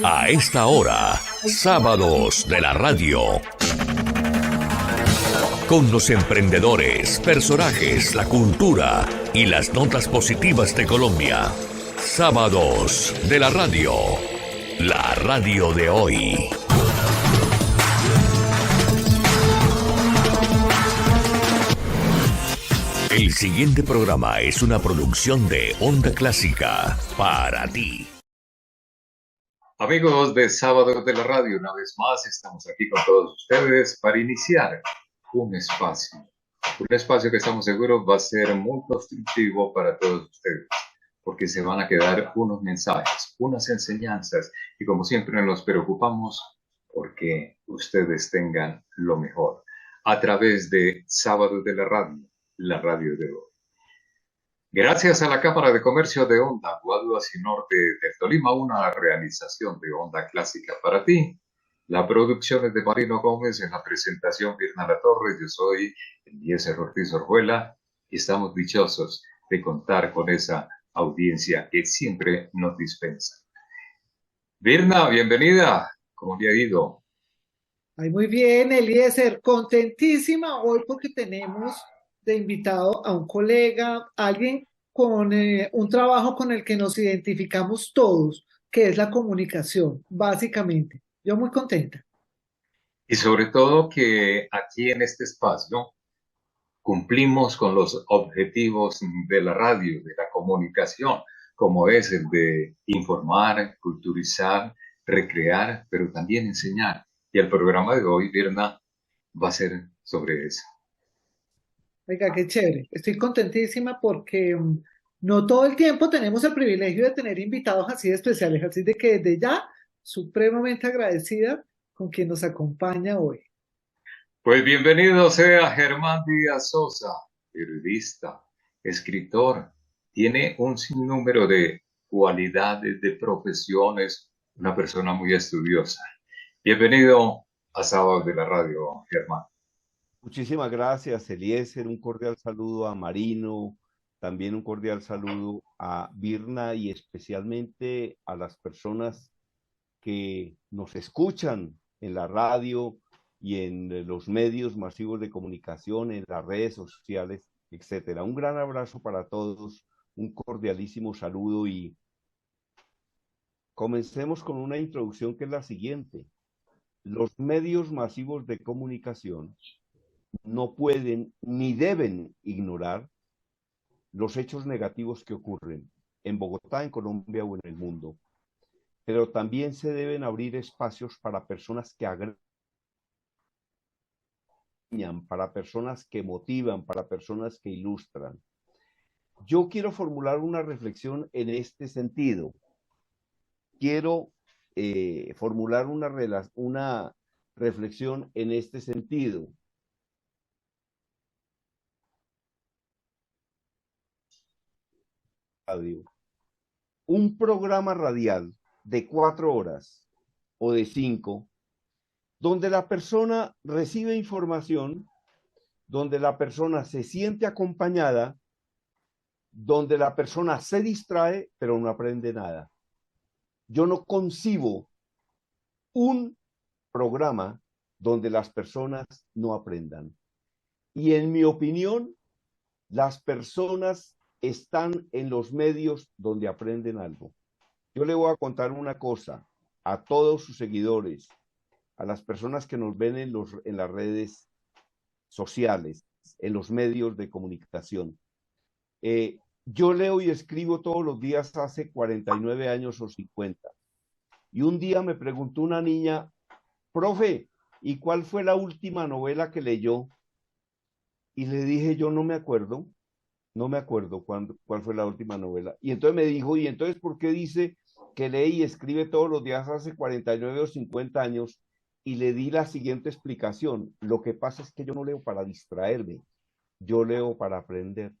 A esta hora, sábados de la radio. Con los emprendedores, personajes, la cultura y las notas positivas de Colombia. Sábados de la radio. La radio de hoy. El siguiente programa es una producción de Onda Clásica para ti. Amigos de Sábado de la Radio, una vez más estamos aquí con todos ustedes para iniciar un espacio que estamos seguros va a ser muy constructivo para todos ustedes, porque se van a quedar unos mensajes, unas enseñanzas, y como siempre nos preocupamos porque ustedes tengan lo mejor a través de Sábado de la radio de hoy. Gracias a la Cámara de Comercio de Onda, Guaduas y Norte del Tolima, una realización de Onda Clásica para ti. La producción es de Marino Gómez, en la presentación Virna La Torre. Yo soy Eliezer Ortiz Orjuela y estamos dichosos de contar con esa audiencia que siempre nos dispensa. Virna, bienvenida. ¿Cómo le ha ido? Ay, muy bien, Eliezer, contentísima hoy porque tenemos de invitado a un colega, alguien con un trabajo con el que nos identificamos todos, que es la comunicación, básicamente. Yo muy contenta. Y sobre todo que aquí en este espacio cumplimos con los objetivos de la radio, de la comunicación, como es el de informar, culturizar, recrear, pero también enseñar. Y el programa de hoy, Virna, va a ser sobre eso. Oiga, qué chévere. Estoy contentísima porque no todo el tiempo tenemos el privilegio de tener invitados así de especiales, así de que desde ya, supremamente agradecida con quien nos acompaña hoy. Pues bienvenido sea Germán Díaz Sosa, periodista, escritor, tiene un sinnúmero de cualidades, de profesiones, una persona muy estudiosa. Bienvenido a Sábado de la Radio, Germán. Muchísimas gracias, Eliezer. Un cordial saludo a Marino, también un cordial saludo a Virna y especialmente a las personas que nos escuchan en la radio y en los medios masivos de comunicación, en las redes sociales, etcétera. Un gran abrazo para todos, un cordialísimo saludo y comencemos con una introducción que es la siguiente. Los medios masivos de comunicación no pueden ni deben ignorar los hechos negativos que ocurren en Bogotá, en Colombia o en el mundo, pero también se deben abrir espacios para personas que agregan, para personas que motivan, para personas que ilustran. Yo quiero formular una reflexión en este sentido. Quiero formular una reflexión en este sentido. Un programa radial de 4 horas o de 5, donde la persona recibe información, donde la persona se siente acompañada, donde la persona se distrae, pero no aprende nada. Yo no concibo un programa donde las personas no aprendan. Y en mi opinión, las personas están en los medios donde aprenden algo. Yo le voy a contar una cosa a todos sus seguidores, a las personas que nos ven en las redes sociales, en los medios de comunicación. Yo leo y escribo todos los días hace 49 años o 50. Y un día me preguntó una niña, profe, ¿y cuál fue la última novela que leyó? Y le dije, yo no me acuerdo cuál fue la última novela. Y entonces me dijo, ¿y entonces por qué dice que lee y escribe todos los días hace 49 o 50 años? Y le di la siguiente explicación. Lo que pasa es que yo no leo para distraerme, yo leo para aprender.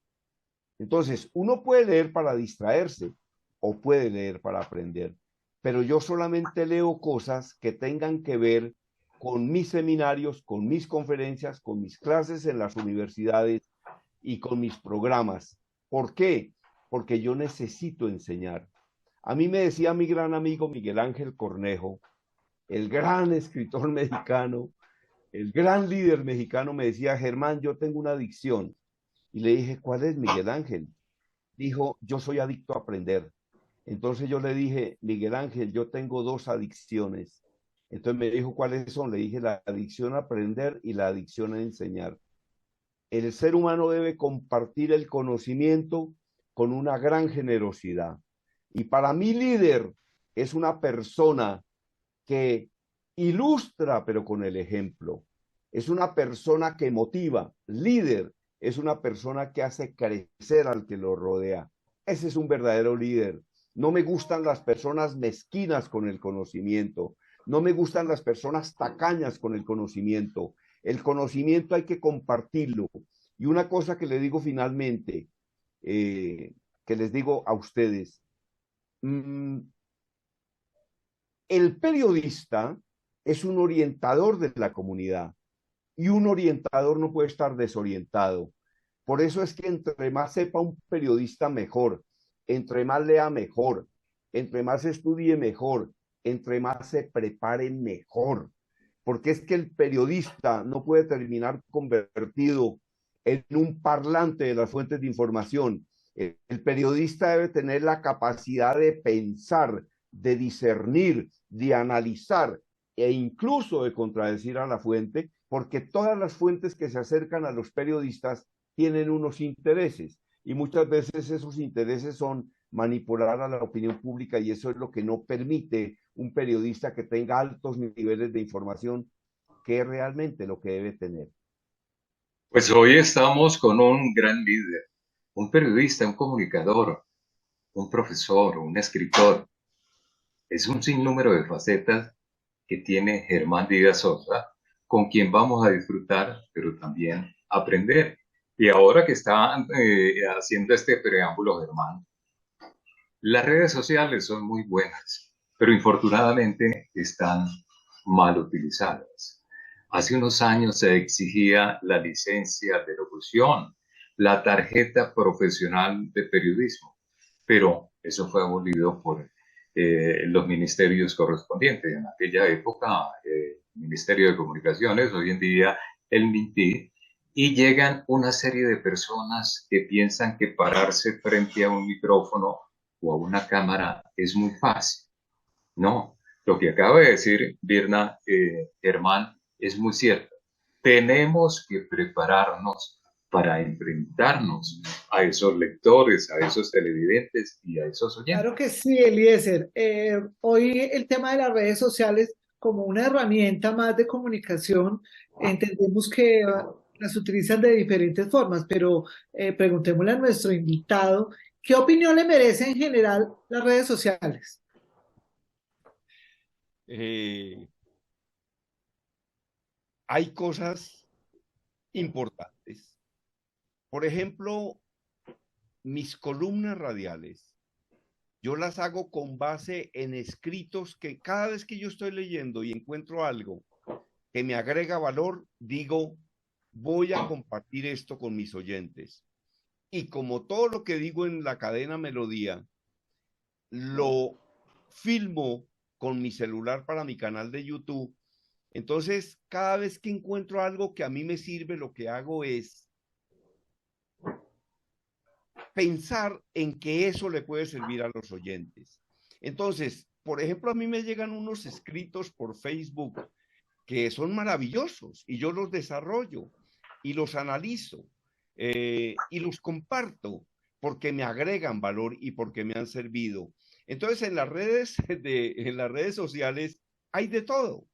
Entonces, uno puede leer para distraerse o puede leer para aprender, pero yo solamente leo cosas que tengan que ver con mis seminarios, con mis conferencias, con mis clases en las universidades y con mis programas. ¿Por qué? Porque yo necesito enseñar. A mí me decía mi gran amigo Miguel Ángel Cornejo, el gran escritor mexicano, el gran líder mexicano, me decía, Germán, yo tengo una adicción. Y le dije, ¿cuál es, Miguel Ángel? Dijo, yo soy adicto a aprender. Entonces yo le dije, Miguel Ángel, yo tengo dos adicciones. Entonces me dijo, ¿cuáles son? Le dije, la adicción a aprender y la adicción a enseñar. El ser humano debe compartir el conocimiento con una gran generosidad. Y para mí líder es una persona que ilustra, pero con el ejemplo. Es una persona que motiva. Líder es una persona que hace crecer al que lo rodea. Ese es un verdadero líder. No me gustan las personas mezquinas con el conocimiento. No me gustan las personas tacañas con el conocimiento. El conocimiento hay que compartirlo. Y una cosa que le digo finalmente, que les digo a ustedes, el periodista es un orientador de la comunidad y un orientador no puede estar desorientado. Por eso es que entre más sepa un periodista mejor, entre más lea mejor, entre más estudie mejor, entre más se prepare mejor. Porque es que el periodista no puede terminar convertido en un parlante de las fuentes de información. El periodista debe tener la capacidad de pensar, de discernir, de analizar e incluso de contradecir a la fuente, porque todas las fuentes que se acercan a los periodistas tienen unos intereses y muchas veces esos intereses son manipular a la opinión pública y eso es lo que no permite un periodista que tenga altos niveles de información, que es realmente lo que debe tener. Pues hoy estamos con un gran líder, un periodista, un comunicador, un profesor, un escritor. Es un sinnúmero de facetas que tiene Germán Díaz Sosa, con quien vamos a disfrutar, pero también aprender. Y ahora que está haciendo este preámbulo, Germán, las redes sociales son muy buenas, pero infortunadamente están mal utilizadas. Hace unos años se exigía la licencia de locución, la tarjeta profesional de periodismo, pero eso fue abolido por los ministerios correspondientes. En aquella época, el Ministerio de Comunicaciones, hoy en día el MINTI, y llegan una serie de personas que piensan que pararse frente a un micrófono o a una cámara es muy fácil. No, lo que acaba de decir Birna, Germán, es muy cierto. Tenemos que prepararnos para enfrentarnos a esos lectores, a esos televidentes y a esos oyentes. Claro que sí, Eliezer. Hoy el tema de las redes sociales como una herramienta más de comunicación, entendemos que las utilizan de diferentes formas, pero preguntémosle a nuestro invitado, ¿qué opinión le merece en general las redes sociales? Hay cosas importantes. Por ejemplo, mis columnas radiales, yo las hago con base en escritos que cada vez que yo estoy leyendo y encuentro algo que me agrega valor, digo, voy a compartir esto con mis oyentes. Y como todo lo que digo en la cadena Melodía, lo filmo con mi celular para mi canal de YouTube. Entonces, cada vez que encuentro algo que a mí me sirve, lo que hago es pensar en que eso le puede servir a los oyentes. Entonces, por ejemplo, a mí me llegan unos escritos por Facebook que son maravillosos y yo los desarrollo y los analizo y los comparto porque me agregan valor y porque me han servido. Entonces, en las redes sociales hay de todo.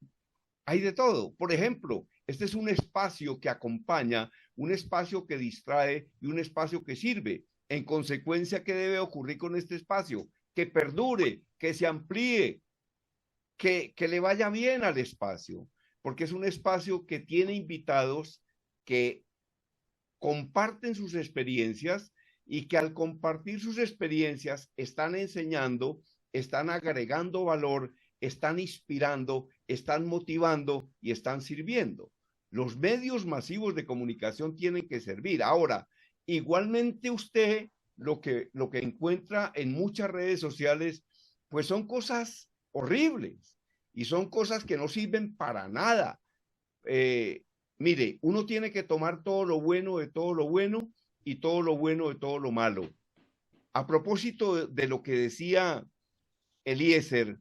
Hay de todo. Por ejemplo, este es un espacio que acompaña, un espacio que distrae y un espacio que sirve. En consecuencia, ¿qué debe ocurrir con este espacio? Que perdure, que se amplíe, que le vaya bien al espacio, porque es un espacio que tiene invitados que comparten sus experiencias y que al compartir sus experiencias están enseñando, están agregando valor, están inspirando, están motivando y están sirviendo. Los medios masivos de comunicación tienen que servir. Ahora, igualmente usted lo que encuentra en muchas redes sociales pues son cosas horribles y son cosas que no sirven para nada. Mire, uno tiene que tomar todo lo bueno de todo lo bueno y todo lo bueno de todo lo malo. A propósito de lo que decía Eliezer,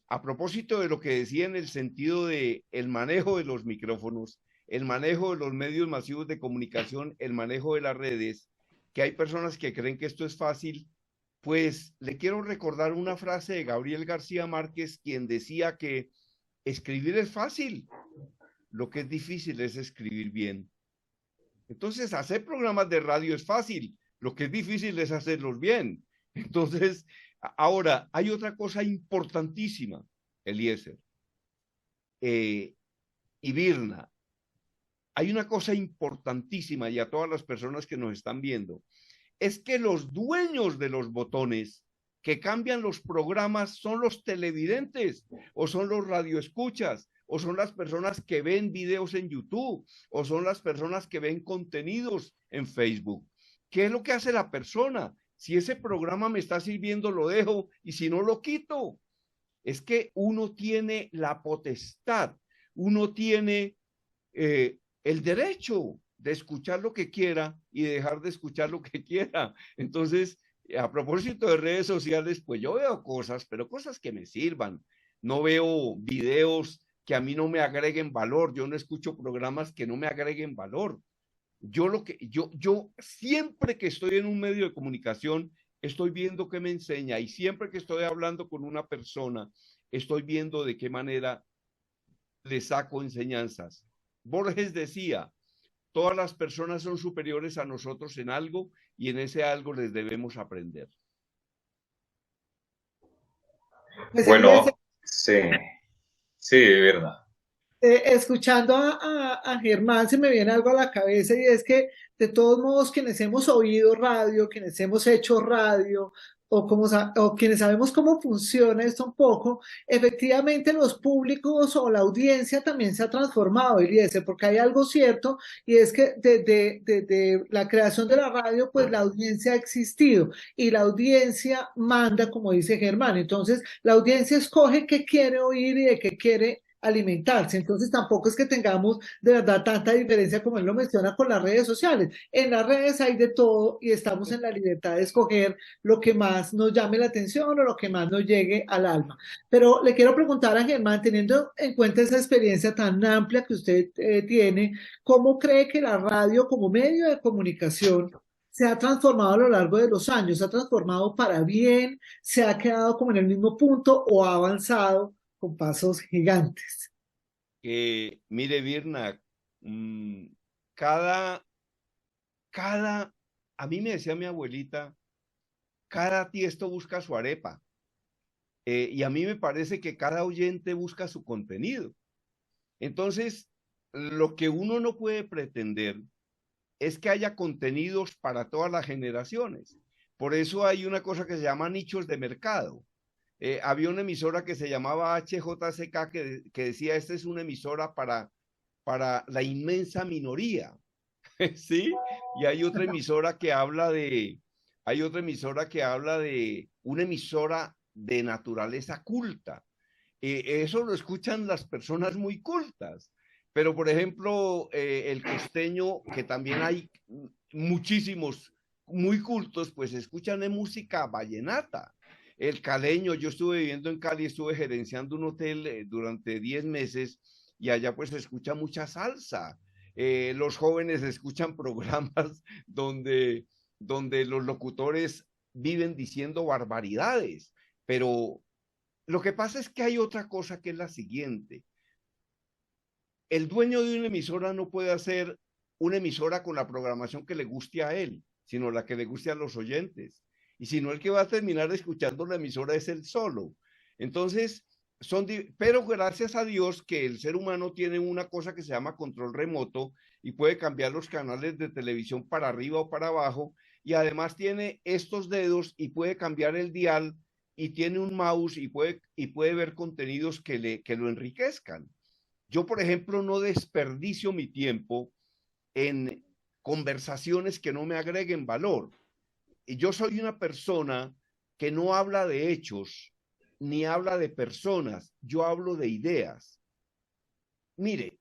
a propósito de lo que decía en el sentido de el manejo de los micrófonos, el manejo de los medios masivos de comunicación, el manejo de las redes, que hay personas que creen que esto es fácil, pues le quiero recordar una frase de Gabriel García Márquez, quien decía que escribir es fácil, lo que es difícil es escribir bien. Entonces, hacer programas de radio es fácil, lo que es difícil es hacerlos bien. Entonces, ahora, hay otra cosa importantísima, Eliezer y Virna. Hay una cosa importantísima, y a todas las personas que nos están viendo, es que los dueños de los botones que cambian los programas son los televidentes, o son los radioescuchas, o son las personas que ven videos en YouTube, o son las personas que ven contenidos en Facebook. ¿Qué es lo que hace la persona? Si ese programa me está sirviendo, lo dejo, y si no, lo quito. Es que uno tiene la potestad, uno tiene el derecho de escuchar lo que quiera y dejar de escuchar lo que quiera. Entonces, a propósito de redes sociales, pues yo veo cosas, pero cosas que me sirvan. No veo videos que a mí no me agreguen valor. Yo no escucho programas que no me agreguen valor. Yo siempre que estoy en un medio de comunicación, estoy viendo qué me enseña, y siempre que estoy hablando con una persona, estoy viendo de qué manera le saco enseñanzas. Borges decía, todas las personas son superiores a nosotros en algo, y en ese algo les debemos aprender. Pues Bueno, sí, sí, verdad. Escuchando a Germán se me viene algo a la cabeza, y es que de todos modos quienes hemos oído radio, quienes hemos hecho radio o quienes sabemos cómo funciona esto un poco, efectivamente los públicos o la audiencia también se ha transformado, Eliezer, porque hay algo cierto, y es que desde la creación de la radio, pues la audiencia ha existido y la audiencia manda, como dice Germán. Entonces la audiencia escoge qué quiere oír y de qué quiere alimentarse. Entonces tampoco es que tengamos de verdad tanta diferencia como él lo menciona con las redes sociales. En las redes hay de todo y estamos en la libertad de escoger lo que más nos llame la atención o lo que más nos llegue al alma. Pero le quiero preguntar a Germán, teniendo en cuenta esa experiencia tan amplia que usted tiene, ¿cómo cree que la radio como medio de comunicación se ha transformado a lo largo de los años? ¿Se ha transformado para bien? ¿Se ha quedado como en el mismo punto o ha avanzado con pasos gigantes? Mire, Virna, cada, a mí me decía mi abuelita, cada tiesto busca su arepa. Y a mí me parece que cada oyente busca su contenido. Entonces, lo que uno no puede pretender es que haya contenidos para todas las generaciones. Por eso hay una cosa que se llama nichos de mercado. Había una emisora que se llamaba HJCK que decía, esta es una emisora para la inmensa minoría, ¿sí? Y hay otra emisora que habla de una emisora de naturaleza culta. Eso lo escuchan las personas muy cultas. Pero, por ejemplo, el costeño, que también hay muchísimos muy cultos, pues escuchan de música vallenata. El caleño, yo estuve viviendo en Cali, estuve gerenciando un hotel durante 10 meses, y allá pues se escucha mucha salsa. Los jóvenes escuchan programas donde los locutores viven diciendo barbaridades, pero lo que pasa es que hay otra cosa que es la siguiente. El dueño de una emisora no puede hacer una emisora con la programación que le guste a él, sino la que le guste a los oyentes. Y si no, el que va a terminar escuchando la emisora es él solo. Entonces, pero gracias a Dios que el ser humano tiene una cosa que se llama control remoto y puede cambiar los canales de televisión para arriba o para abajo, y además tiene estos dedos y puede cambiar el dial, y tiene un mouse y puede ver contenidos que lo enriquezcan. Yo, por ejemplo, no desperdicio mi tiempo en conversaciones que no me agreguen valor. Y yo soy una persona que no habla de hechos, ni habla de personas, yo hablo de ideas. Mire,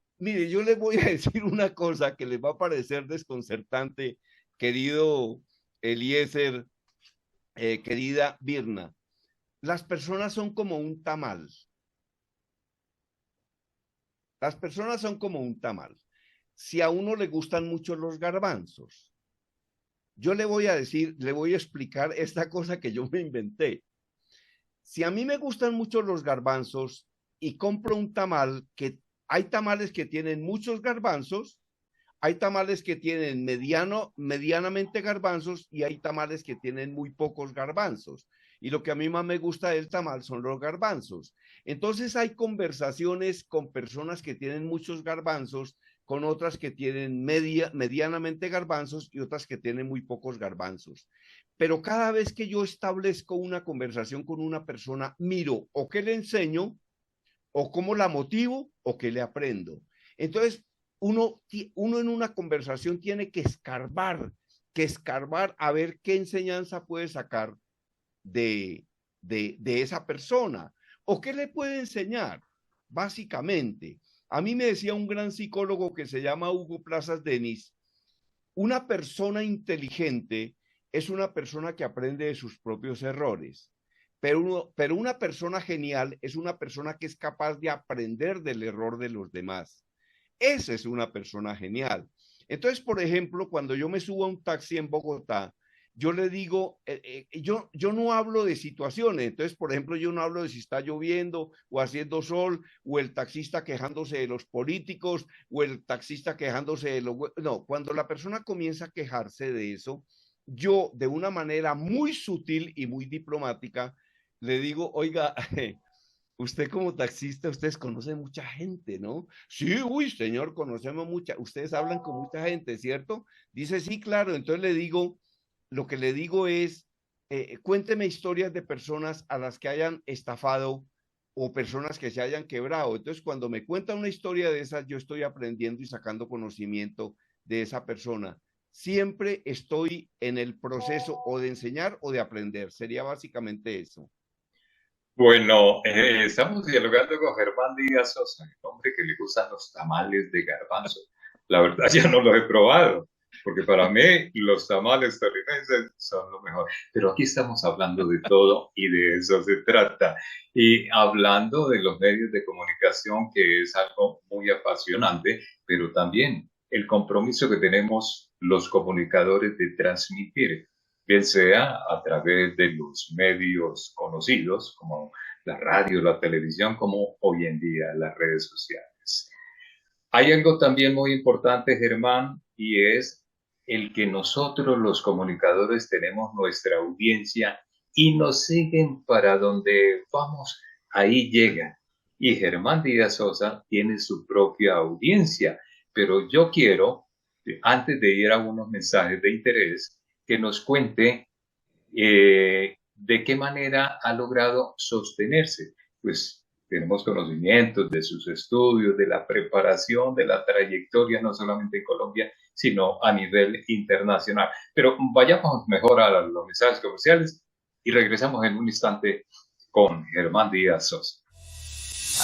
yo les voy a decir una cosa que les va a parecer desconcertante, querido Eliezer, querida Virna. Las personas son como un tamal. Las personas son como un tamal. Si a uno le gustan mucho los garbanzos, yo le voy a decir, le voy a explicar esta cosa que yo me inventé. Si a mí me gustan mucho los garbanzos y compro un tamal, que hay tamales que tienen muchos garbanzos, hay tamales que tienen medianamente garbanzos y hay tamales que tienen muy pocos garbanzos. Y lo que a mí más me gusta del tamal son los garbanzos. Entonces hay conversaciones con personas que tienen muchos garbanzos, con otras que tienen medianamente garbanzos y otras que tienen muy pocos garbanzos. Pero cada vez que yo establezco una conversación con una persona, miro o qué le enseño, o cómo la motivo, o qué le aprendo. Entonces, uno en una conversación tiene que escarbar a ver qué enseñanza puede sacar de esa persona, o qué le puede enseñar, básicamente. A mí me decía un gran psicólogo que se llama Hugo Plazas Denis, una persona inteligente es una persona que aprende de sus propios errores, pero una persona genial es una persona que es capaz de aprender del error de los demás. Esa es una persona genial. Entonces, por ejemplo, cuando yo me subo a un taxi en Bogotá, yo le digo, yo no hablo de situaciones. Entonces, por ejemplo, yo no hablo de si está lloviendo o haciendo sol, o el taxista quejándose de los políticos, o el taxista quejándose de los... No, cuando la persona comienza a quejarse de eso, yo de una manera muy sutil y muy diplomática le digo, oiga, usted como taxista, ustedes conocen mucha gente, ¿no? Sí, uy, señor, conocemos mucha, ustedes hablan con mucha gente, ¿cierto? Dice, sí, claro. Entonces le digo, lo que le digo es, cuénteme historias de personas a las que hayan estafado o personas que se hayan quebrado. Entonces, cuando me cuenta una historia de esas, yo estoy aprendiendo y sacando conocimiento de esa persona. Siempre estoy en el proceso o de enseñar o de aprender. Sería básicamente eso. Bueno, estamos dialogando con Germán Díaz Sosa, el hombre que le gustan los tamales de garbanzo. La verdad, ya no los he probado, porque para mí los tamales tolimenses son lo mejor. Pero aquí estamos hablando de todo y de eso se trata. Y hablando de los medios de comunicación, que es algo muy apasionante, pero también el compromiso que tenemos los comunicadores de transmitir, bien sea a través de los medios conocidos, como la radio, la televisión, como hoy en día las redes sociales. Hay algo también muy importante, Germán, y es el que nosotros los comunicadores tenemos nuestra audiencia y nos siguen para donde vamos, ahí llegan. Y Germán Díaz Sosa tiene su propia audiencia, pero yo quiero, antes de ir a unos mensajes de interés, que nos cuente de qué manera ha logrado sostenerse. Pues tenemos conocimientos de sus estudios, de la preparación, de la trayectoria, no solamente en Colombia, sino a nivel internacional. Pero vayamos mejor a los mensajes comerciales y regresamos en un instante con Germán Díaz Sosa.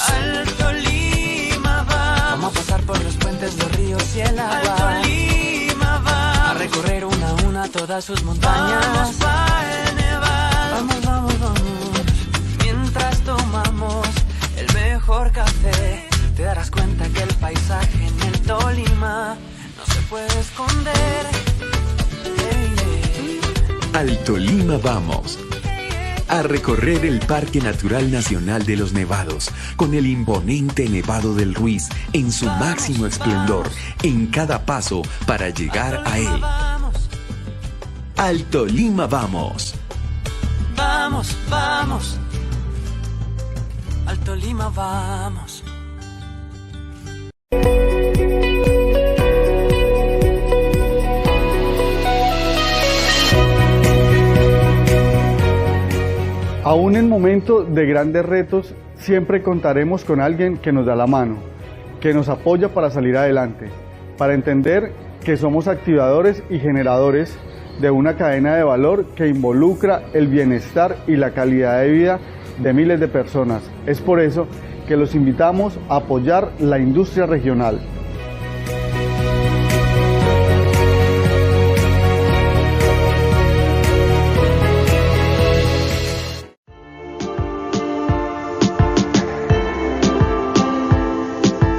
Al Tolima vamos a pasar por los puentes, los ríos y el agua. Al Tolima vamos a recorrer una a una todas sus montañas. Vamos pa' el Nevado. Vamos, vamos, vamos. Mientras tomamos el mejor café, te darás cuenta que el paisaje en el Tolima no se puede esconder. Al Tolima vamos a recorrer el Parque Natural Nacional de los Nevados, con el imponente Nevado del Ruiz en su máximo esplendor, en cada paso para llegar a él. Al Tolima vamos. Vamos, vamos. Al Tolima vamos. Aún en momentos de grandes retos, siempre contaremos con alguien que nos da la mano, que nos apoya para salir adelante, para entender que somos activadores y generadores de una cadena de valor que involucra el bienestar y la calidad de vida de miles de personas. Es por eso que los invitamos a apoyar la industria regional.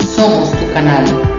Somos tu canal.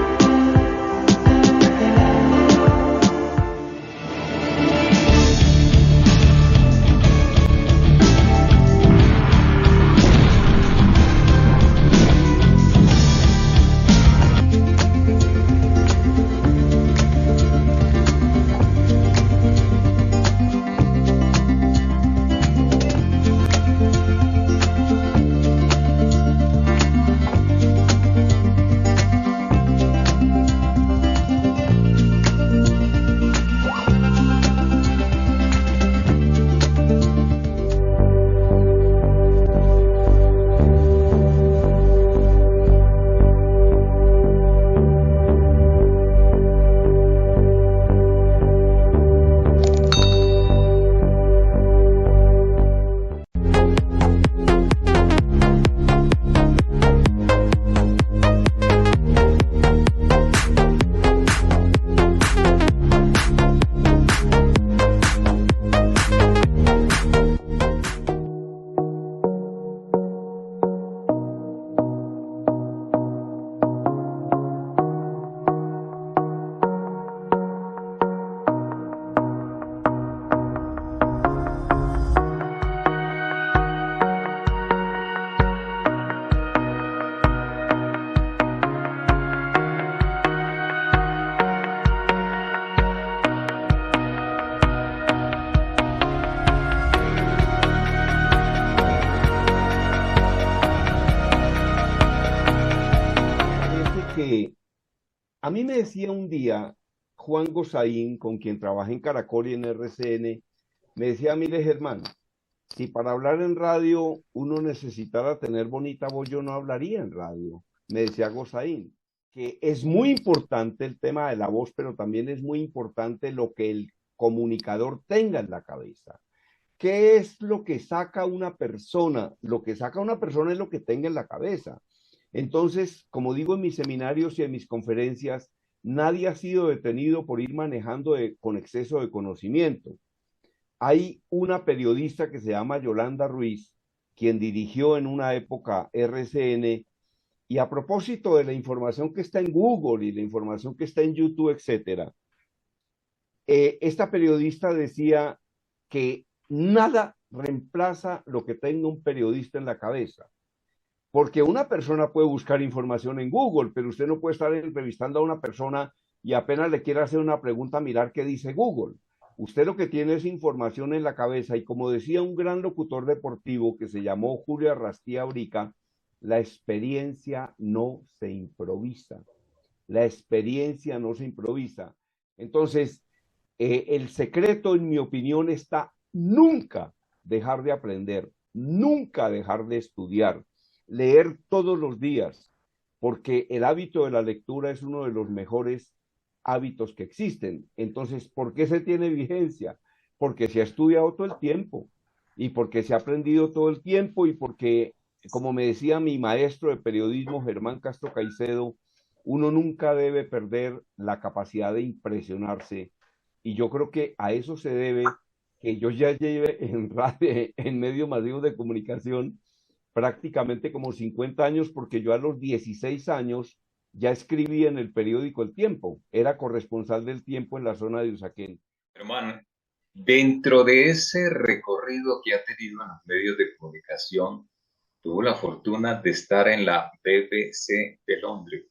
A mí me decía un día Juan Gozaín, con quien trabajé en Caracol y en RCN, me decía: mire, Germán, si para hablar en radio uno necesitara tener bonita voz, yo no hablaría en radio. Me decía Gozaín, que es muy importante el tema de la voz, pero también es muy importante lo que el comunicador tenga en la cabeza. ¿Qué es lo que saca una persona? Lo que saca una persona es lo que tenga en la cabeza. Entonces, como digo en mis seminarios y en mis conferencias, nadie ha sido detenido por ir manejando con exceso de conocimiento. Hay una periodista que se llama Yolanda Ruiz, quien dirigió en una época RCN, y a propósito de la información que está en Google y la información que está en YouTube, etcétera, esta periodista decía que nada reemplaza lo que tenga un periodista en la cabeza. Porque una persona puede buscar información en Google, pero usted no puede estar entrevistando a una persona y apenas le quiere hacer una pregunta, mirar qué dice Google. Usted lo que tiene es información en la cabeza, y como decía un gran locutor deportivo que se llamó Julio Arrastía Brica, la experiencia no se improvisa. La experiencia no se improvisa. Entonces, el secreto, en mi opinión, está nunca dejar de aprender, nunca dejar de estudiar. Leer todos los días, porque el hábito de la lectura es uno de los mejores hábitos que existen. Entonces, ¿por qué se tiene vigencia? Porque se ha estudiado todo el tiempo, y porque se ha aprendido todo el tiempo, y porque, como me decía mi maestro de periodismo, Germán Castro Caicedo, uno nunca debe perder la capacidad de impresionarse, y yo creo que a eso se debe que yo ya lleve en radio, en medios masivos de comunicación, prácticamente como 50 años, porque yo a los 16 años ya escribía en el periódico El Tiempo, era corresponsal del Tiempo en la zona de Usaquén. Hermano, dentro de ese recorrido que ha tenido en los medios de comunicación, tuvo la fortuna de estar en la BBC de Londres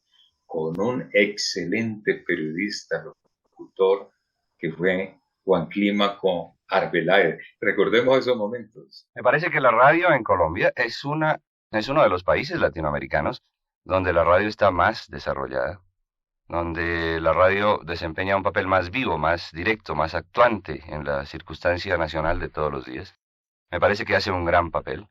con un excelente periodista, locutor, que fue Juan Clímaco Arbeláez. Recordemos esos momentos. Me parece que la radio en Colombia es uno de los países latinoamericanos donde la radio está más desarrollada, donde la radio desempeña un papel más vivo, más directo, más actuante en la circunstancia nacional de todos los días. Me parece que hace un gran papel.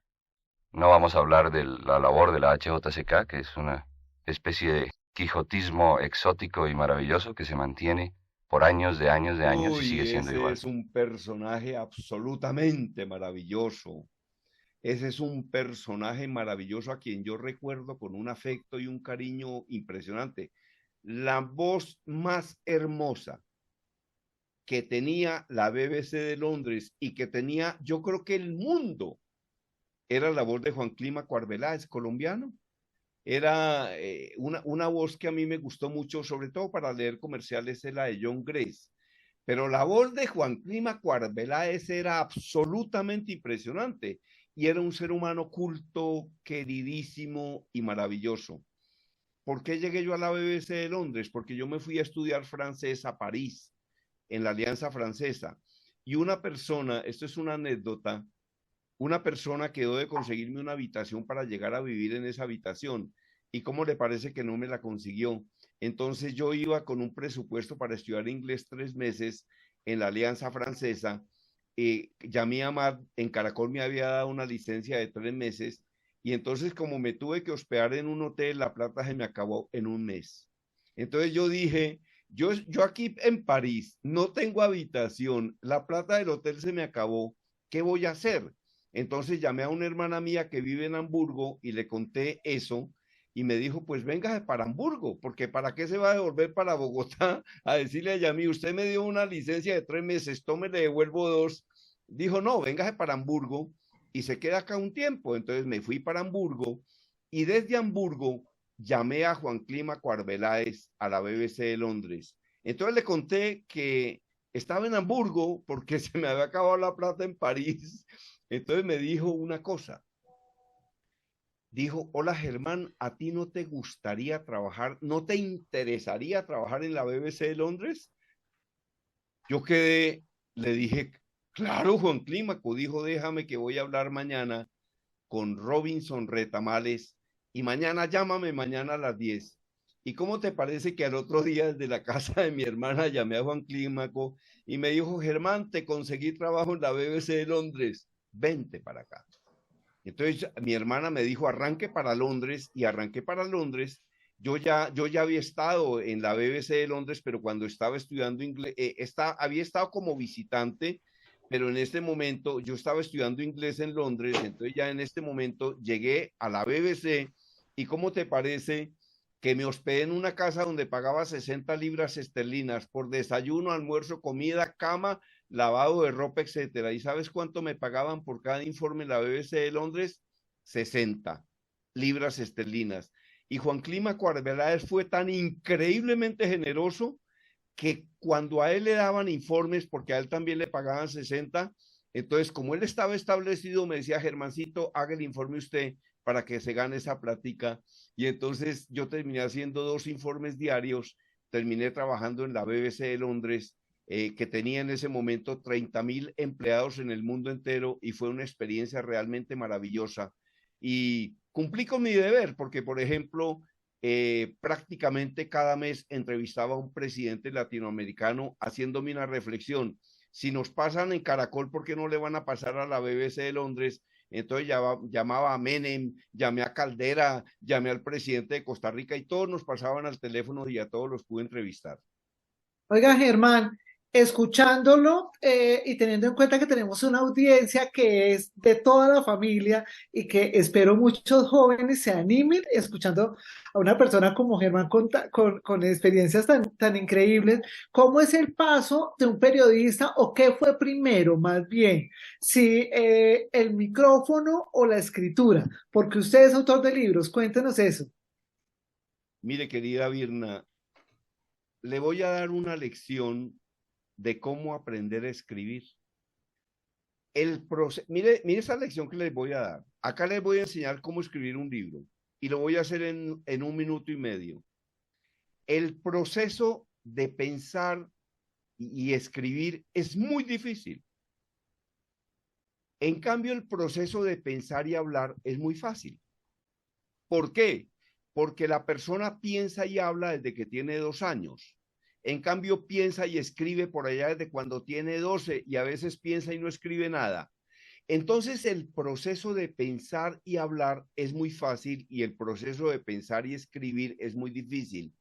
No vamos a hablar de la labor de la HJCK, que es una especie de quijotismo exótico y maravilloso que se mantiene por años de años de años y Uy, sigue siendo ese igual. es un personaje absolutamente maravilloso. Ese es un personaje maravilloso a quien yo recuerdo con un afecto y un cariño impresionante. La voz más hermosa que tenía la BBC de Londres y que tenía, yo creo que el mundo, era la voz de Juan Clímaco Arbeláez, colombiano. Era una voz que a mí me gustó mucho, sobre todo para leer comerciales, es la de John Grace. Pero la voz de Juan Clímaco Arbeláez era absolutamente impresionante y era un ser humano culto, queridísimo y maravilloso. ¿Por qué llegué yo a la BBC de Londres? Porque yo me fui a estudiar francés a París, en la Alianza Francesa. Y una persona, esto es una anécdota, una persona quedó de conseguirme una habitación para llegar a vivir en esa habitación. ¿Y cómo le parece que no me la consiguió? Entonces yo iba con un presupuesto para estudiar inglés 3 meses en la Alianza Francesa. Llamé a Mar, en Caracol me había dado una licencia de 3 meses y entonces como me tuve que hospedar en un hotel, la plata se me acabó en un mes. Entonces yo dije, yo aquí en París no tengo habitación, la plata del hotel se me acabó, ¿qué voy a hacer? Entonces llamé a una hermana mía que vive en Hamburgo y le conté eso y me dijo, pues véngase para Hamburgo, porque ¿para qué se va a devolver para Bogotá a decirle a Yamí, usted me dio una licencia de 3 meses, tome, le devuelvo 2? Dijo, no, véngase para Hamburgo y se queda acá un tiempo. Entonces me fui para Hamburgo y desde Hamburgo llamé a Juan Clímaco Arbeláez a la BBC de Londres. Entonces le conté que estaba en Hamburgo porque se me había acabado la plata en París. Entonces me dijo una cosa. Dijo, hola Germán, ¿a ti no te gustaría trabajar, no te interesaría trabajar en la BBC de Londres? Yo quedé, le dije, claro, Juan Clímaco. Dijo, déjame que voy a hablar mañana con Robinson Retamales y mañana llámame mañana a las 10. ¿Y cómo te parece que al otro día desde la casa de mi hermana llamé a Juan Clímaco y me dijo, Germán, te conseguí trabajo en la BBC de Londres, vente para acá? Entonces mi hermana me dijo, arranque para Londres, y arranqué para Londres. Yo ya había estado en la BBC de Londres, pero cuando estaba estudiando inglés, había estado como visitante, pero en este momento yo estaba estudiando inglés en Londres, entonces ya en este momento llegué a la BBC, y ¿cómo te parece que me hospedé en una casa donde pagaba 60 libras esterlinas por desayuno, almuerzo, comida, cama, lavado de ropa, etcétera? ¿Y sabes cuánto me pagaban por cada informe en la BBC de Londres? 60 libras esterlinas. Y Juan Clímaco Arbeláez fue tan increíblemente generoso que cuando a él le daban informes, porque a él también le pagaban 60, entonces como él estaba establecido, me decía, Germancito, haga el informe usted para que se gane esa plática. Y entonces yo terminé haciendo 2 informes diarios, terminé trabajando en la BBC de Londres, que tenía en ese momento 30.000 empleados en el mundo entero, y fue una experiencia realmente maravillosa. Y cumplí con mi deber, porque por ejemplo, prácticamente cada mes entrevistaba a un presidente latinoamericano haciéndome una reflexión. Si nos pasan en Caracol, ¿por qué no le van a pasar a la BBC de Londres? Entonces llamaba a Menem, llamé a Caldera, llamé al presidente de Costa Rica y todos nos pasaban al teléfono y a todos los pude entrevistar. Oiga, Germán, escuchándolo y teniendo en cuenta que tenemos una audiencia que es de toda la familia y que espero muchos jóvenes se animen escuchando a una persona como Germán con experiencias tan increíbles, ¿cómo es el paso de un periodista o qué fue primero, más bien? Si el micrófono o la escritura, porque usted es autor de libros, cuéntenos eso. Mire, querida Virna, le voy a dar una lección de cómo aprender a escribir. Mire esa lección que les voy a dar. Acá les voy a enseñar cómo escribir un libro y lo voy a hacer en 1 minuto y medio. El proceso de pensar y escribir es muy difícil. En cambio, el proceso de pensar y hablar es muy fácil. ¿Por qué? Porque la persona piensa y habla desde que tiene 2 años. En cambio, piensa y escribe por allá desde cuando tiene 12 y a veces piensa y no escribe nada. Entonces, el proceso de pensar y hablar es muy fácil y el proceso de pensar y escribir es muy difícil.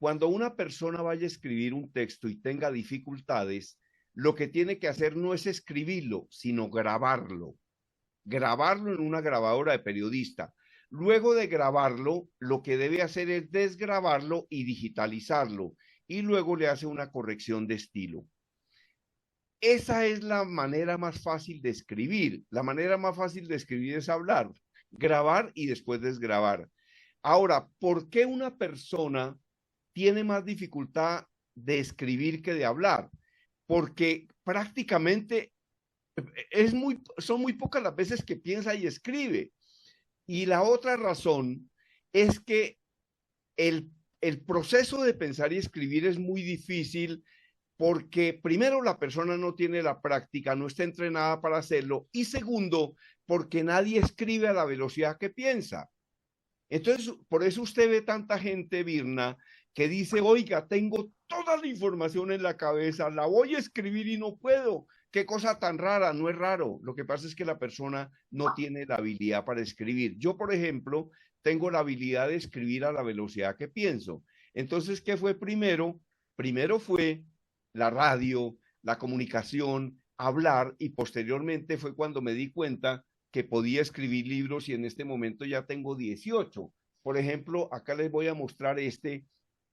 cuando una persona vaya a escribir un texto y tenga dificultades, lo que tiene que hacer no es escribirlo, sino grabarlo. Grabarlo en una grabadora de periodista. Luego de grabarlo, lo que debe hacer es desgrabarlo y digitalizarlo. Y luego le hace una corrección de estilo. Esa es la manera más fácil de escribir. La manera más fácil de escribir es hablar, grabar y después desgrabar. Ahora, ¿por qué una persona tiene más dificultad de escribir que de hablar? Porque prácticamente son muy pocas las veces que piensa y escribe. Y la otra razón es que el proceso de pensar y escribir es muy difícil porque primero la persona no tiene la práctica, no está entrenada para hacerlo, y segundo, porque nadie escribe a la velocidad que piensa. Entonces, por eso usted ve tanta gente, Virna, que dice, oiga, tengo toda la información en la cabeza, la voy a escribir y no puedo. Qué cosa tan rara, no es raro. Lo que pasa es que la persona no tiene la habilidad para escribir. Yo, por ejemplo, tengo la habilidad de escribir a la velocidad que pienso. Entonces, ¿qué fue primero? Primero fue la radio, la comunicación, hablar, y posteriormente fue cuando me di cuenta que podía escribir libros, y en este momento ya tengo 18. Por ejemplo, acá les voy a mostrar este,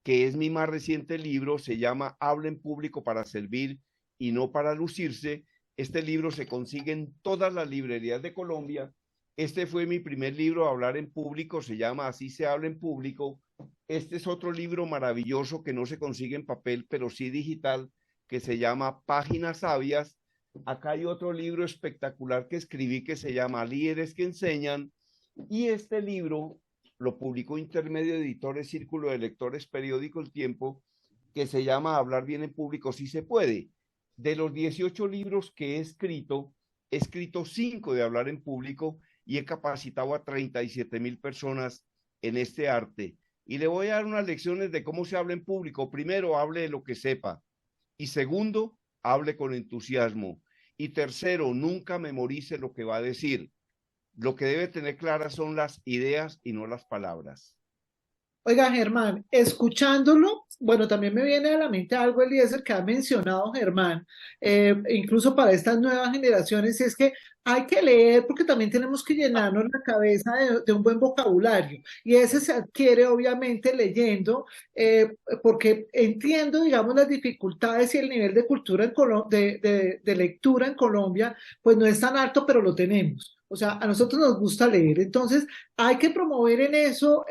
que es mi más reciente libro, se llama Habla en público para servir y no para lucirse. Este libro se consigue en todas las librerías de Colombia. Este fue mi primer libro, Hablar en público, se llama Así se habla en público. Este es otro libro maravilloso que no se consigue en papel, pero sí digital, que se llama Páginas Sabias. Acá hay otro libro espectacular que escribí que se llama Líderes que Enseñan, y este libro lo publicó Intermedio Editores, Círculo de Lectores, Periódico El Tiempo, que se llama Hablar bien en público sí se puede. De los 18 libros que he escrito 5 de hablar en público y he capacitado a 37,000 personas en este arte. Y le voy a dar unas lecciones de cómo se habla en público. Primero, hable de lo que sepa. Y segundo, hable con entusiasmo. Y tercero, nunca memorice lo que va a decir. Lo que debe tener claras son las ideas y no las palabras. Oiga, Germán, escuchándolo, bueno, también me viene a la mente algo, Eliezer, que ha mencionado Germán, incluso para estas nuevas generaciones, y es que hay que leer porque también tenemos que llenarnos la cabeza de un buen vocabulario, y ese se adquiere obviamente leyendo, porque entiendo, digamos, las dificultades y el nivel de cultura de lectura en Colombia, pues no es tan alto, pero lo tenemos. O sea, a nosotros nos gusta leer, entonces hay que promover en eso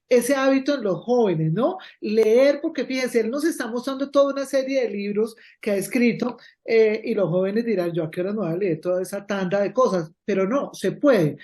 ese hábito en los jóvenes, ¿no? Leer, porque fíjense, él nos está mostrando toda una serie de libros que ha escrito, y los jóvenes dirán, yo a qué hora no voy a leer toda esa tanda de cosas, pero no, se puede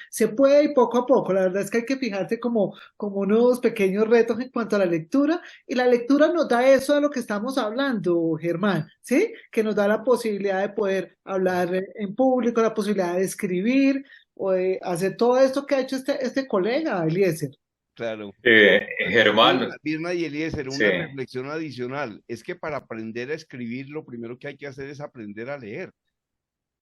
y poco a poco. La verdad es que hay que fijarse como unos pequeños retos en cuanto a la lectura, y la lectura nos da eso de lo que estamos hablando, Germán, ¿sí? Que nos da la posibilidad de poder hablar en público, la posibilidad de escribir, o de hacer todo esto que ha hecho este colega, Eliezer. Claro. Germán, Virna y Eliezer, sí. una reflexión adicional es que para aprender a escribir lo primero que hay que hacer es aprender a leer,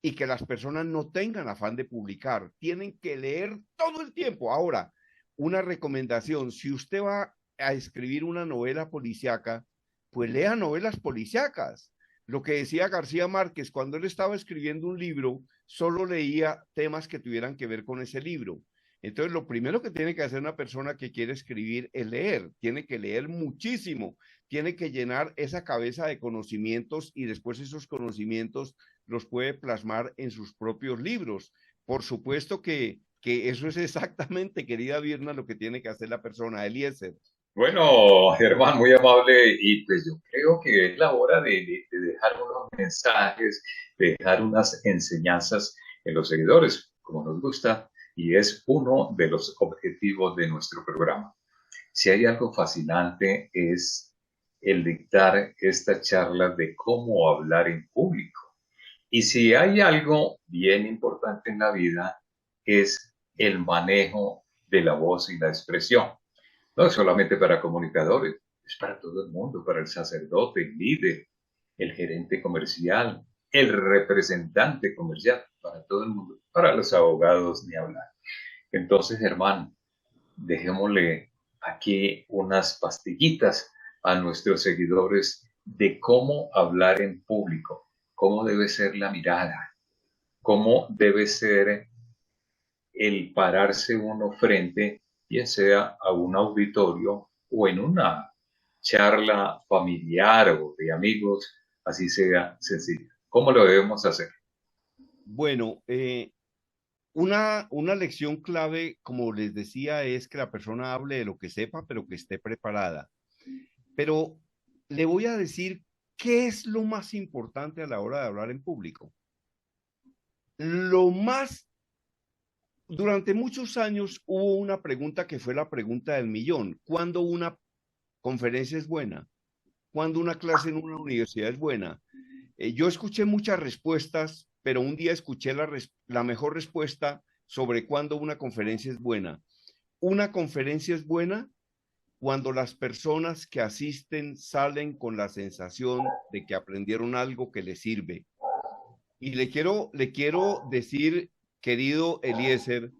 y que las personas no tengan afán de publicar, tienen que leer todo el tiempo. Ahora, una recomendación, si usted va a escribir una novela policíaca, pues lea novelas policíacas. Lo que decía García Márquez, cuando él estaba escribiendo un libro, solo leía temas que tuvieran que ver con ese libro. Entonces, lo primero que tiene que hacer una persona que quiere escribir es leer. Tiene que leer muchísimo, tiene que llenar esa cabeza de conocimientos, y después esos conocimientos los puede plasmar en sus propios libros. Por supuesto que eso es exactamente, querida Virna, lo que tiene que hacer la persona. Eliezer. Bueno, Germán, muy amable, y pues yo creo que es la hora de dejar unos mensajes, de dejar unas enseñanzas en los seguidores, como nos gusta, y es uno de los objetivos de nuestro programa. Si hay algo fascinante es el dictar esta charla de cómo hablar en público. Y si hay algo bien importante en la vida es el manejo de la voz y la expresión. No es solamente para comunicadores, es para todo el mundo, para el sacerdote, el líder, el gerente comercial, el representante comercial, para todo el mundo, para los abogados ni hablar. Entonces, Germán, dejémosle aquí unas pastillitas a nuestros seguidores de cómo hablar en público, cómo debe ser la mirada, cómo debe ser el pararse uno frente, bien sea a un auditorio o en una charla familiar o de amigos, así sea sencilla. ¿Cómo lo debemos hacer? Bueno, una lección clave, como les decía, es que la persona hable de lo que sepa, pero que esté preparada. Pero le voy a decir qué es lo más importante a la hora de hablar en público. Durante muchos años hubo una pregunta que fue la pregunta del millón. ¿Cuándo una conferencia es buena? ¿Cuándo una clase en una universidad es buena? Yo escuché muchas respuestas, pero un día escuché la mejor respuesta sobre cuándo una conferencia es buena. Una conferencia es buena cuando las personas que asisten salen con la sensación de que aprendieron algo que les sirve. Y le quiero decir, querido Eliezer,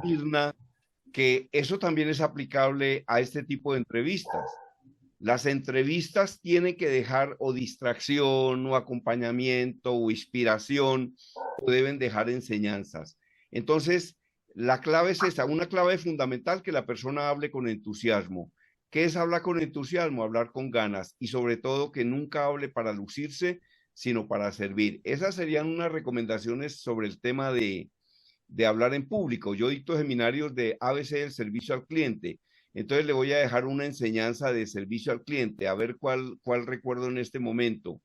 Virna, que eso también es aplicable a este tipo de entrevistas. Las entrevistas tienen que dejar o distracción o acompañamiento o inspiración o deben dejar enseñanzas. Entonces, la clave es esa, una clave fundamental, que la persona hable con entusiasmo. ¿Qué es hablar con entusiasmo? Hablar con ganas, y sobre todo que nunca hable para lucirse, sino para servir. Esas serían unas recomendaciones sobre el tema de hablar en público. Yo dicto seminarios de ABC del servicio al cliente. Entonces le voy a dejar una enseñanza de servicio al cliente, a ver cuál recuerdo en este momento.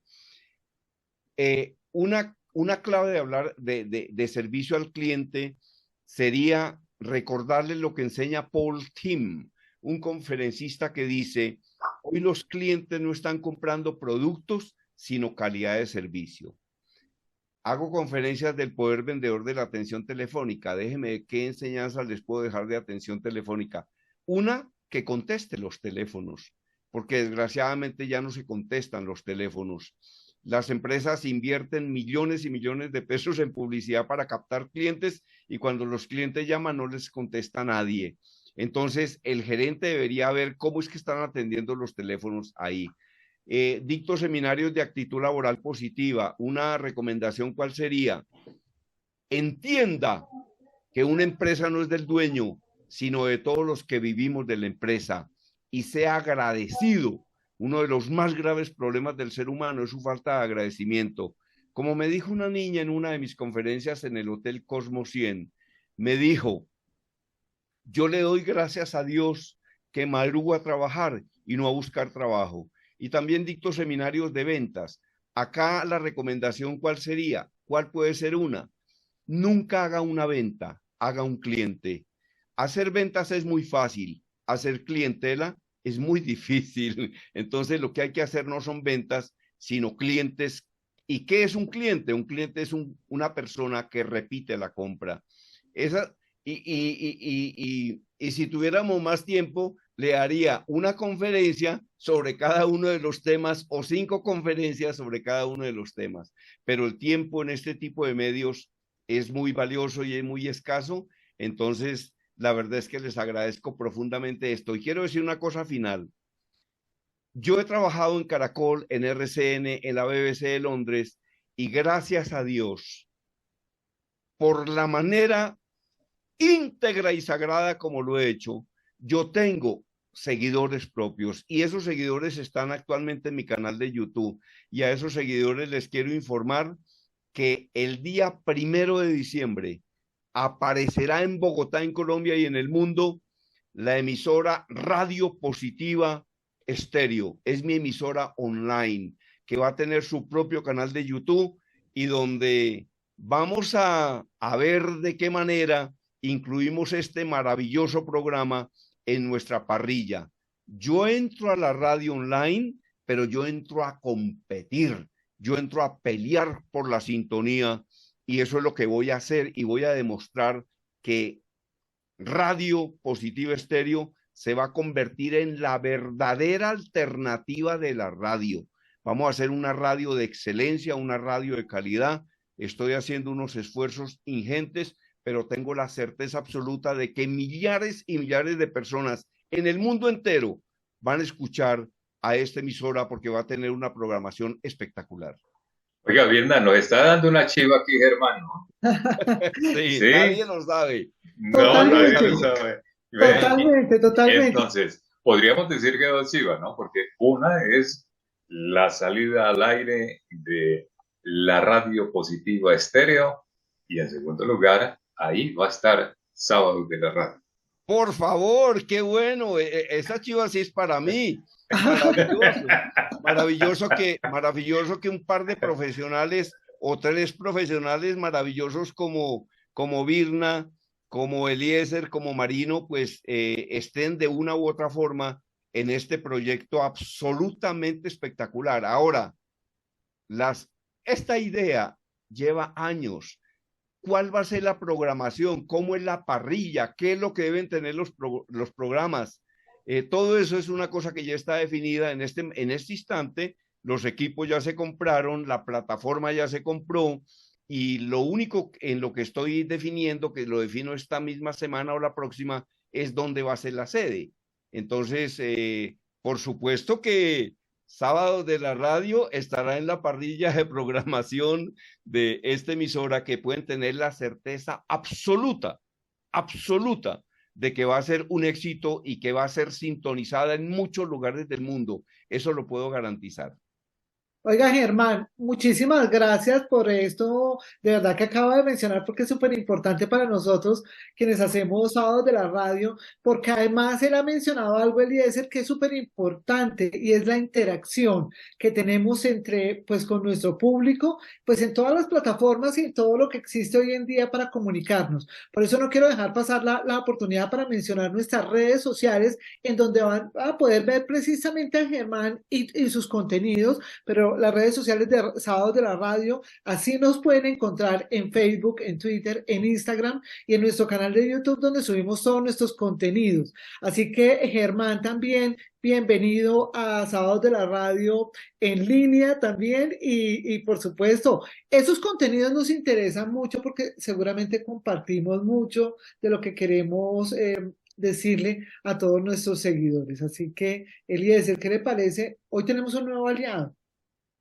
Una clave de hablar de servicio al cliente sería recordarle lo que enseña Paul Thiem, un conferencista que dice: hoy los clientes no están comprando productos, sino calidad de servicio. Hago conferencias del poder vendedor de la atención telefónica. Déjeme qué enseñanzas les puedo dejar de atención telefónica. Una, que conteste los teléfonos, porque desgraciadamente ya no se contestan los teléfonos. Las empresas invierten millones y millones de pesos en publicidad para captar clientes, y cuando los clientes llaman no les contesta nadie. Entonces, el gerente debería ver cómo es que están atendiendo los teléfonos ahí. Dicto seminarios de actitud laboral positiva. Una recomendación, ¿cuál sería? Entienda que una empresa no es del dueño, sino de todos los que vivimos de la empresa, y sea agradecido. Uno de los más graves problemas del ser humano es su falta de agradecimiento. Como me dijo una niña en una de mis conferencias en el Hotel Cosmo 100, me dijo: yo le doy gracias a Dios que madrugo a trabajar y no a buscar trabajo. Y también dicto seminarios de ventas. Acá la recomendación, ¿cuál sería? ¿Cuál puede ser una? Nunca haga una venta, haga un cliente. Hacer ventas es muy fácil, hacer clientela es muy difícil. Entonces lo que hay que hacer no son ventas, sino clientes. ¿Y qué es un cliente? Un cliente es una persona que repite la compra. Y si tuviéramos más tiempo, le haría una conferencia sobre cada uno de los temas, o 5 conferencias sobre cada uno de los temas. Pero el tiempo en este tipo de medios es muy valioso y es muy escaso. Entonces, la verdad es que les agradezco profundamente esto. Y quiero decir una cosa final. Yo he trabajado en Caracol, en RCN, en la BBC de Londres, y gracias a Dios, por la manera íntegra y sagrada como lo he hecho, yo tengo seguidores propios, y esos seguidores están actualmente en mi canal de YouTube. Y a esos seguidores les quiero informar que el día 1 de diciembre aparecerá en Bogotá, en Colombia y en el mundo, la emisora Radio Positiva Estéreo. Es mi emisora online, que va a tener su propio canal de YouTube, y donde vamos a ver de qué manera incluimos este maravilloso programa en nuestra parrilla. Yo entro a la radio online, pero yo entro a competir, yo entro a pelear por la sintonía, y eso es lo que voy a hacer, y voy a demostrar que Radio Positiva Estéreo se va a convertir en la verdadera alternativa de la radio. Vamos a hacer una radio de excelencia, una radio de calidad. Estoy haciendo unos esfuerzos ingentes pero tengo la certeza absoluta de que millares y millares de personas en el mundo entero van a escuchar a esta emisora porque va a tener una programación espectacular. Oiga, Virna, nos está dando una chiva aquí, Germán, ¿no? Sí, Sí. nadie lo sabe. No, nadie Totalmente. lo sabe. Ve, Totalmente, totalmente. entonces, podríamos decir que dos chivas, ¿no? Porque una es la salida al aire de la radio positiva estéreo y en segundo lugar, ahí va a estar Sábado de la Radio. Por favor, qué bueno. Esa chiva sí es para mí. Maravilloso. Maravilloso que un par de profesionales o tres profesionales maravillosos como Virna, como Eliezer, como Marino, pues estén de una u otra forma en este proyecto absolutamente espectacular. Ahora, esta idea lleva años. ¿Cuál va a ser la programación? ¿Cómo es la parrilla? ¿Qué es lo que deben tener los programas? Todo eso es una cosa que ya está definida en este instante. Los equipos ya se compraron, la plataforma ya se compró y lo único en lo que estoy definiendo, que lo defino esta misma semana o la próxima, es dónde va a ser la sede. Entonces, por supuesto que Sábado de la Radio estará en la parrilla de programación de esta emisora, que pueden tener la certeza absoluta de que va a ser un éxito y que va a ser sintonizada en muchos lugares del mundo. Eso lo puedo garantizar. Oiga, Germán, muchísimas gracias por esto, de verdad que acaba de mencionar, porque es súper importante para nosotros quienes hacemos Sábados de la Radio, porque además él ha mencionado algo, Eliezer, que es súper importante y es la interacción que tenemos pues con nuestro público, pues en todas las plataformas y en todo lo que existe hoy en día para comunicarnos. Por eso no quiero dejar pasar la oportunidad para mencionar nuestras redes sociales, en donde van a poder ver precisamente a Germán y sus contenidos, pero las redes sociales de Sábados de la Radio, así nos pueden encontrar en Facebook, en Twitter, en Instagram y en nuestro canal de YouTube, donde subimos todos nuestros contenidos. Así que, Germán, también bienvenido a Sábados de la Radio en línea también y por supuesto, esos contenidos nos interesan mucho porque seguramente compartimos mucho de lo que queremos decirle a todos nuestros seguidores. Así que, Eliezer, ¿qué le parece? Hoy tenemos un nuevo aliado.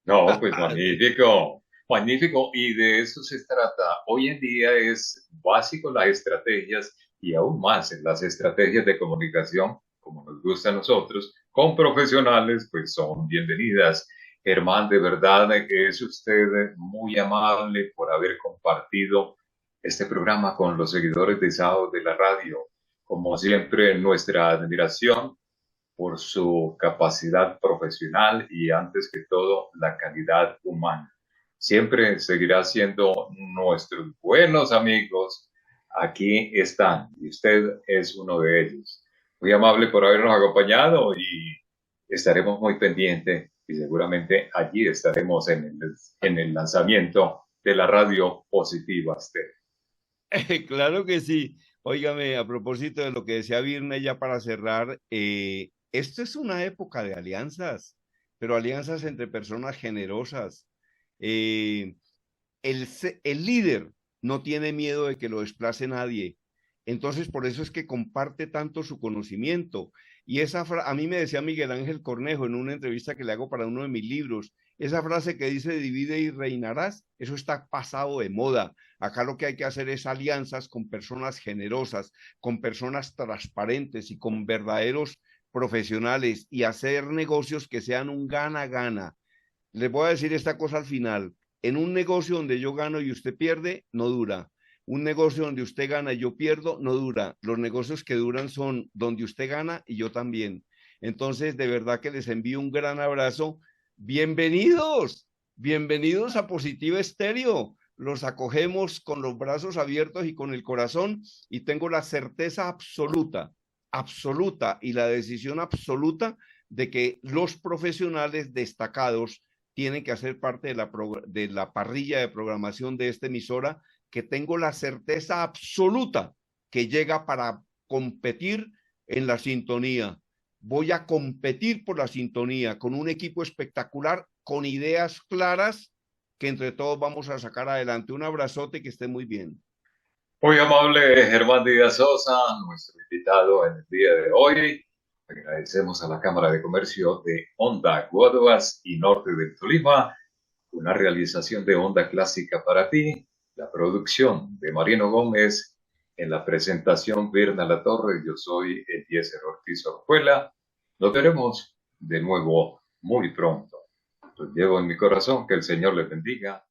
No, pues magnífico, magnífico. Y de eso se trata. Hoy en día es básico las estrategias y aún más en las estrategias de comunicación, como nos gusta a nosotros, con profesionales, pues son bienvenidas. Germán, de verdad que es usted muy amable por haber compartido este programa con los seguidores de Sábado de la Radio. Como siempre, nuestra admiración por su capacidad profesional y antes que todo la calidad humana. Siempre seguirá siendo nuestros buenos amigos. Aquí están y usted es uno de ellos. Muy amable por habernos acompañado y estaremos muy pendientes y seguramente allí estaremos en el lanzamiento de la radio positiva estéreo. Claro que sí. Óigame, a propósito de lo que decía Virna, ya para cerrar, esto es una época de alianzas, pero alianzas entre personas generosas. El líder no tiene miedo de que lo desplace nadie. Entonces, por eso es que comparte tanto su conocimiento. Y a mí me decía Miguel Ángel Cornejo en una entrevista que le hago para uno de mis libros, esa frase que dice divide y reinarás, eso está pasado de moda. Acá lo que hay que hacer es alianzas con personas generosas, con personas transparentes y con verdaderos profesionales y hacer negocios que sean un gana-gana. Les voy a decir esta cosa al final. En un negocio donde yo gano y usted pierde, no dura. Un negocio donde usted gana y yo pierdo, no dura. Los negocios que duran son donde usted gana y yo también. Entonces, de verdad que les envío un gran abrazo. Bienvenidos, bienvenidos a Positiva Estéreo. Los acogemos con los brazos abiertos y con el corazón y tengo la certeza absoluta y la decisión absoluta de que los profesionales destacados tienen que hacer parte de la parrilla de programación de esta emisora, que tengo la certeza absoluta que llega para competir en la sintonía. Voy a competir por la sintonía con un equipo espectacular, con ideas claras que entre todos vamos a sacar adelante. Un abrazote y que esté muy bien. Muy amable Germán Díaz Sosa, nuestro invitado en el día de hoy. Agradecemos a la Cámara de Comercio de Honda Guaduas y Norte del Tolima, una realización de Honda Clásica para ti, la producción de Mariano Gómez, en la presentación Birna La Torre. Yo soy Eliezer Ortiz Orjuela. Nos veremos de nuevo muy pronto. Lo llevo en mi corazón, que el Señor le bendiga